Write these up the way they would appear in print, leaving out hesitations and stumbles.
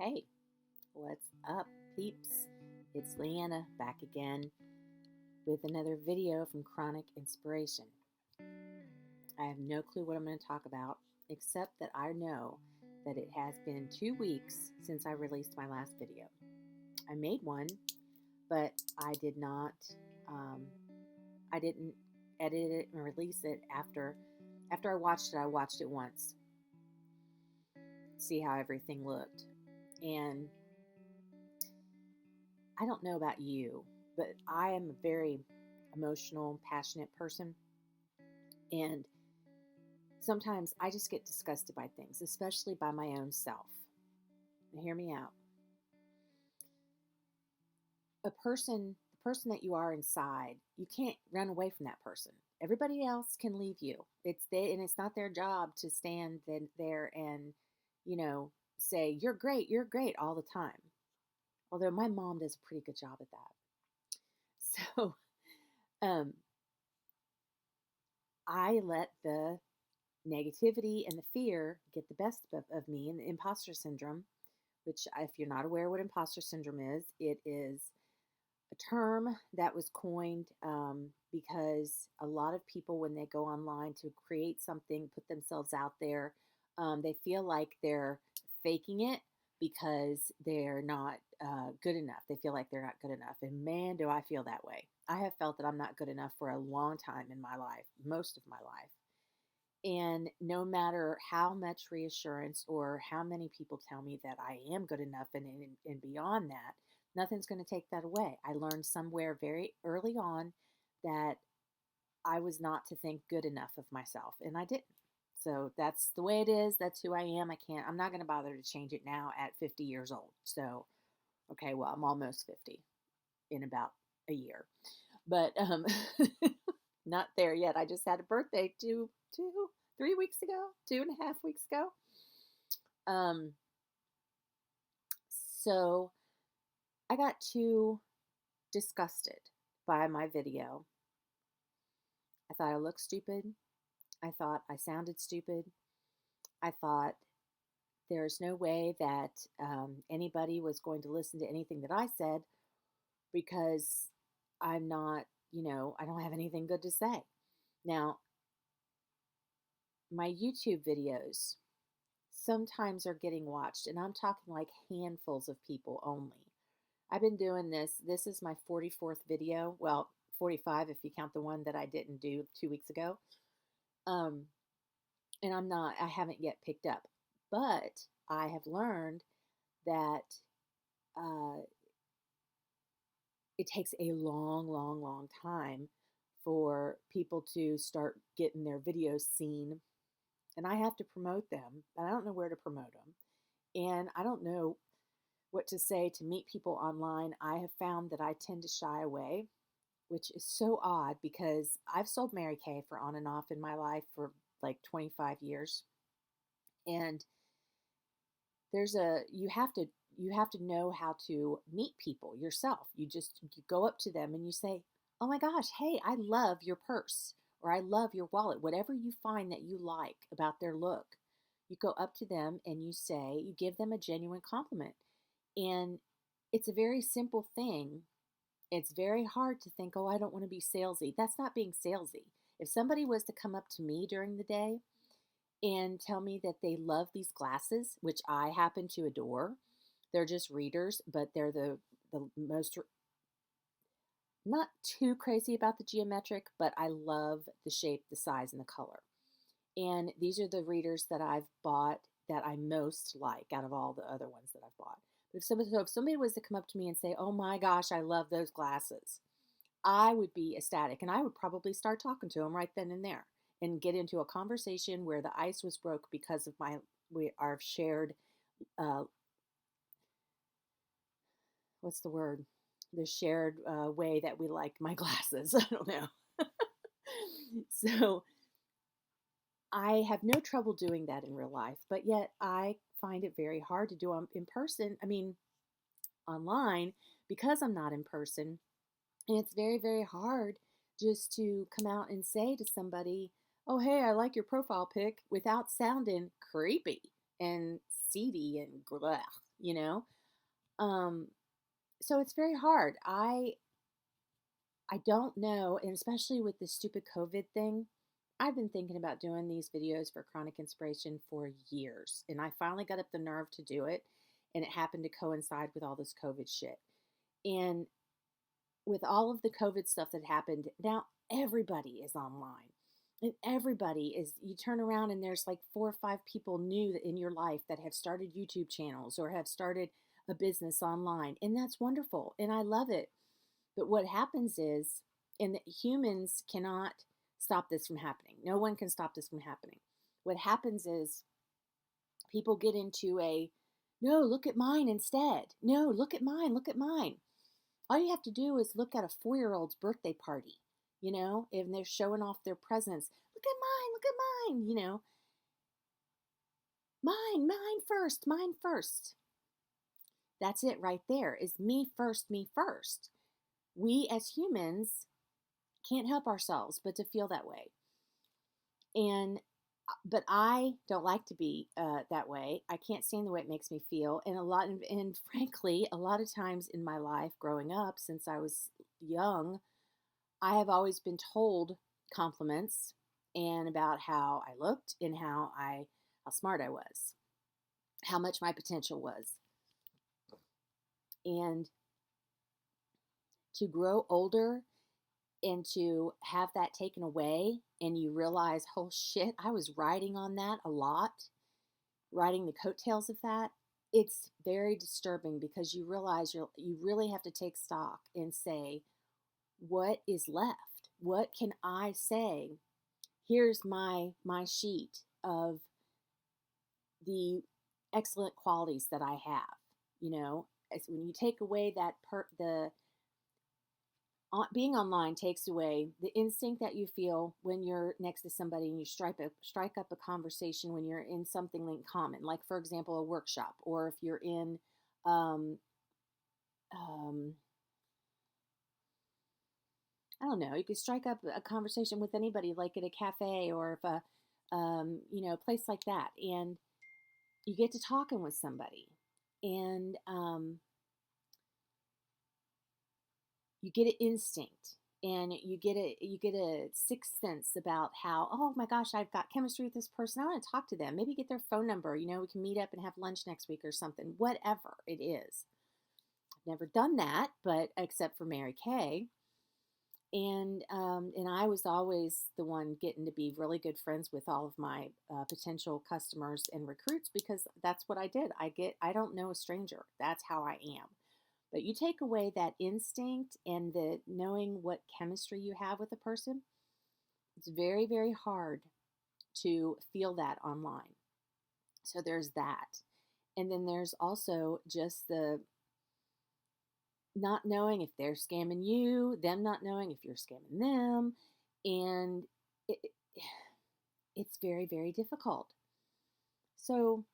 Hey, what's up, peeps? It's LeeAnna back again with another video from Chronic Inspiration. I have no clue what I'm going to talk about, except that I know that it has been 2 weeks since I released my last video. I made one, but I didn't edit it and release it after I watched it. I watched it once, see how everything looked, and I don't know about you, but I am a very emotional, passionate person. And sometimes I just get disgusted by things, especially by my own self. Now, hear me out. The person that you are inside, you can't run away from that person. Everybody else can leave you. And it's not their job to stand there and, say, you're great all the time. Although my mom does a pretty good job at that. So, um, I let the negativity and the fear get the best of me, and the imposter syndrome, which, if you're not aware what imposter syndrome is, it is a term that was coined because a lot of people, when they go online to create something, put themselves out there, they feel like they're faking it because they're not good enough. They feel like they're not good enough. And man, do I feel that way. I have felt that I'm not good enough for a long time in my life, most of my life. And no matter how much reassurance or how many people tell me that I am good enough and beyond that, nothing's going to take that away. I learned somewhere very early on that I was not to think good enough of myself, and I didn't. So that's the way it is. That's who I am. I'm not going to bother to change it now at 50 years old. So, okay, well, I'm almost 50 in about a year, but not there yet. I just had a birthday 3 weeks ago, 2.5 weeks ago. So I got too disgusted by my video. I thought I looked stupid. I thought I sounded stupid. I thought there's no way that anybody was going to listen to anything that I said because I'm not, I don't have anything good to say. Now, my YouTube videos sometimes are getting watched, and I'm talking like handfuls of people only. I've been doing this. This is my 44th video. Well, 45 if you count the one that I didn't do 2 weeks ago. And I haven't yet picked up. But I have learned that it takes a long, long, long time for people to start getting their videos seen. And I have to promote them, but I don't know where to promote them. And I don't know what to say to meet people online. I have found that I tend to shy away, which is so odd because I've sold Mary Kay for on and off in my life for like 25 years. And you have to know how to meet people yourself. You go up to them and you say, "Oh my gosh, hey, I love your purse," or "I love your wallet." Whatever you find that you like about their look, you go up to them and you give them a genuine compliment. And it's a very simple thing. It's very hard to think, "Oh, I don't want to be salesy." That's not being salesy. If somebody was to come up to me during the day and tell me that they love these glasses, which I happen to adore, they're just readers, but they're the most, not too crazy about the geometric, but I love the shape, the size, and the color. And these are the readers that I've bought that I most like out of all the other ones that I've bought. But if somebody was to come up to me and say, "Oh my gosh, I love those glasses," I would be ecstatic, and I would probably start talking to them right then and there and get into a conversation where the ice was broke because of our shared, uh, what's the word? The shared way that we like my glasses. I don't know. So I have no trouble doing that in real life, but yet I find it very hard to do in person. I mean, online, because I'm not in person. And it's very, very hard just to come out and say to somebody, "Oh, hey, I like your profile pic," without sounding creepy and seedy and blah. you know? Um, so it's very hard. I don't know, and especially with this stupid COVID thing, I've been thinking about doing these videos for Chronic Inspiration for years, and I finally got up the nerve to do it, and it happened to coincide with all this COVID shit. And with all of the COVID stuff that happened, now everybody is online. And everybody is, you turn around and there's like 4 or 5 people new in your life that have started YouTube channels or have started a business online. And that's wonderful. And I love it. But what happens is, and humans cannot stop this from happening. No one can stop this from happening. What happens is people get into a, no, look at mine instead. No, look at mine. Look at mine. All you have to do is look at a 4-year-old's birthday party, and they're showing off their presents. Look at mine, mine first. That's it right there, is me first, me first. We as humans can't help ourselves but to feel that way. But I don't like to be that way. I can't stand the way it makes me feel. And frankly, a lot of times in my life growing up, since I was young, I have always been told compliments and about how I looked and how smart I was, how much my potential was. And to grow older and to have that taken away and you realize, oh shit, I was riding on that a lot, riding the coattails of that. It's very disturbing because you realize you really have to take stock and say, what is left? What can I say? Here's my sheet of the excellent qualities that I have. When you take away that being online takes away the instinct that you feel when you're next to somebody and you strike up a conversation when you're in something in common, like for example a workshop, or if you're in I don't know, you could strike up a conversation with anybody, like at a cafe or if a place like that, and you get to talking with somebody, and you get an instinct, and you get a sixth sense about how, oh my gosh, I've got chemistry with this person. I want to talk to them. Maybe get their phone number. We can meet up and have lunch next week or something. Whatever it is. I've never done that, but except for Mary Kay. And I was always the one getting to be really good friends with all of my potential customers and recruits, because that's what I did. I don't know a stranger. That's how I am. But you take away that instinct and the knowing what chemistry you have with a person, it's very, very hard to feel that online. So there's that. And then there's also just the not knowing if they're scamming you, them not knowing if you're scamming them. And it's very, very difficult. So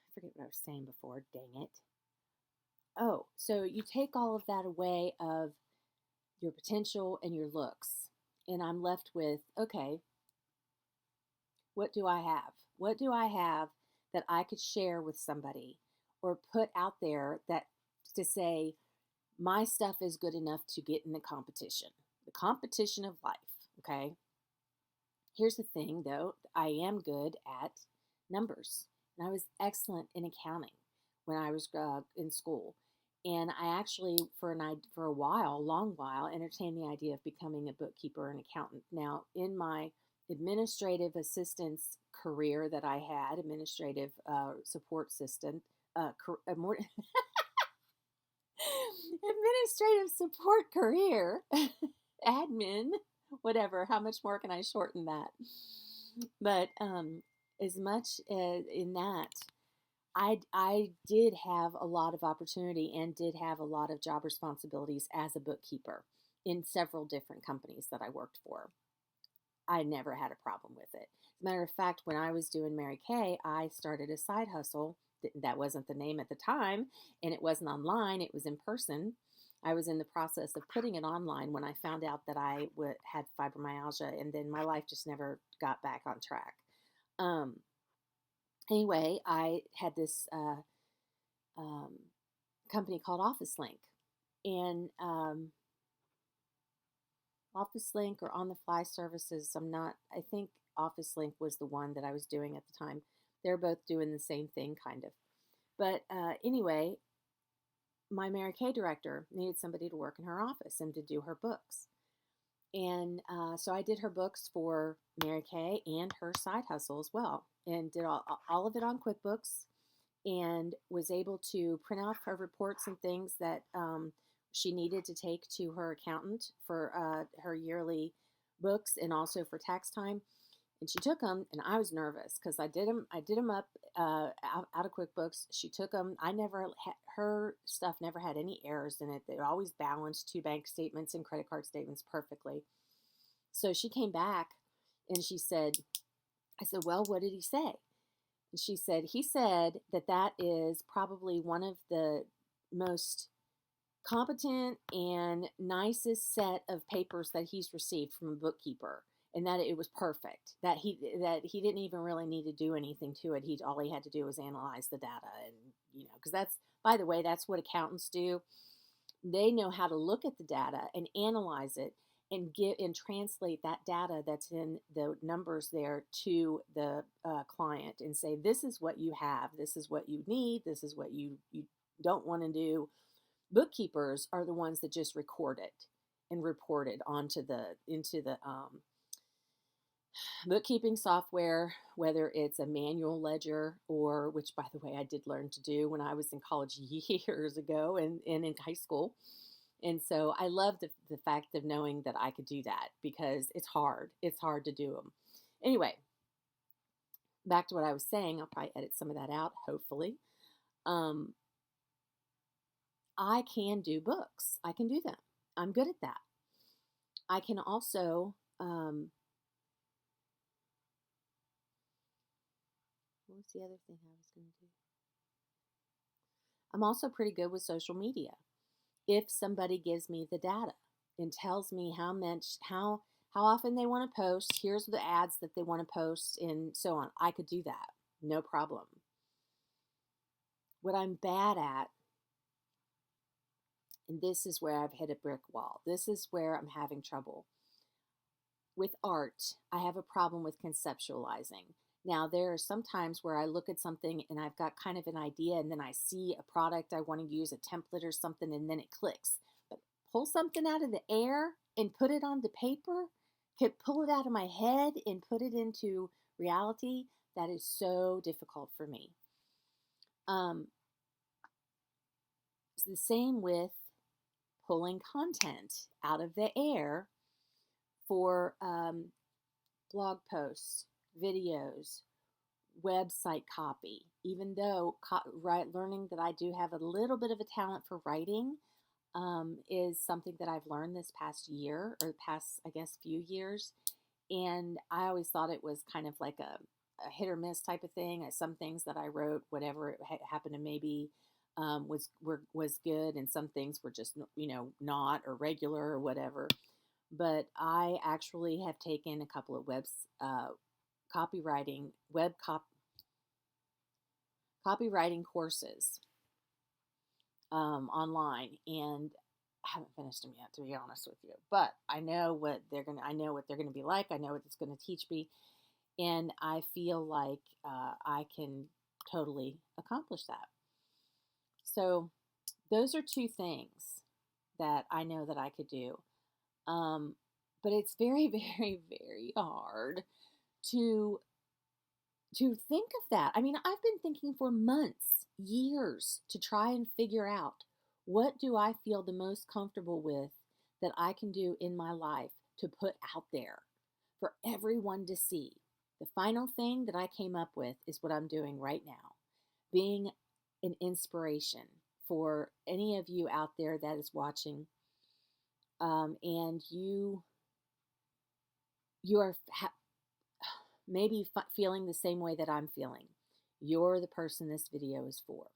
I forget what I was saying before, dang it. Oh, so you take all of that away of your potential and your looks. And I'm left with, okay, what do I have? What do I have that I could share with somebody or put out there that to say, my stuff is good enough to get in the competition of life, okay? Here's the thing, though. I am good at numbers, and I was excellent in accounting when I was in school. And I actually, for a long while, entertained the idea of becoming a bookkeeper and accountant. Now, in my administrative assistance career that I had, administrative support assistant, administrative support career, admin, whatever. How much more can I shorten that? But as much as in that, I did have a lot of opportunity and did have a lot of job responsibilities as a bookkeeper in several different companies that I worked for. I never had a problem with it. As a matter of fact, when I was doing Mary Kay, I started a side hustle. That wasn't the name at the time, and it wasn't online, it was in person. I was in the process of putting it online when I found out that I had fibromyalgia, and then my life just never got back on track. Anyway, I had this um, company called Office Link, and Office Link or on the fly services. I think Office Link was the one that I was doing at the time. They're both doing the same thing, kind of. But anyway, my Mary Kay director needed somebody to work in her office and to do her books. And so I did her books for Mary Kay and her side hustle as well, and did all of it on QuickBooks, and was able to print out her reports and things that she needed to take to her accountant for her yearly books and also for tax time. And she took them, and I was nervous because I did them up out of QuickBooks. She took them. Her stuff never had any errors in it. They always balanced two bank statements and credit card statements perfectly. So she came back and she said, I said, well, what did he say? And she said, he said that is probably one of the most competent and nicest set of papers that he's received from a bookkeeper, and that it was perfect, that he didn't even really need to do anything to it. All he had to do was analyze the data. And because that's, by the way, that's what accountants do. They know how to look at the data and analyze it and translate that data that's in the numbers there to the client and say, this is what you have, this is what you need, this is what you don't want to do. Bookkeepers are the ones that just record it and report it into the bookkeeping software, whether it's a manual ledger or, which by the way I did learn to do when I was in college years ago and in high school. And so I love the fact of knowing that I could do that, because it's hard. It's hard to do them. Anyway, back to what I was saying. I'll probably edit some of that out, hopefully. I can do books. I can do them. I'm good at that. I can also, what was the other thing I was going to do? I'm also pretty good with social media. If somebody gives me the data and tells me how often they want to post, here's the ads that they want to post, and so on, I could do that. No problem. What I'm bad at, and this is where I've hit a brick wall, this is where I'm having trouble. With art, I have a problem with conceptualizing. Now, there are some times where I look at something and I've got kind of an idea, and then I see a product I want to use, a template or something, and then it clicks. But pull something out of the air and put it onto paper, could pull it out of my head and put it into reality, that is so difficult for me. It's the same with pulling content out of the air for blog posts, videos, website copy. Even though learning that I do have a little bit of a talent for writing is something that I've learned this past year, or past, I guess, few years. And I always thought it was kind of like a hit or miss type of thing. Some things that I wrote, whatever it happened to maybe was good, and some things were just not, or regular or whatever. But I actually have taken a couple of copywriting courses online, and I haven't finished them yet, to be honest with you. But I know what they're gonna be like. I know what it's gonna teach me, and I feel like I can totally accomplish that. So those are two things that I know that I could do. But it's very, very, very hard to think of that. I mean, I've been thinking for months, years, to try and figure out, what do I feel the most comfortable with that I can do in my life to put out there for everyone to see. The final thing that I came up with is what I'm doing right now, being an inspiration for any of you out there that is watching, and you are maybe feeling the same way that I'm feeling. You're the person this video is for.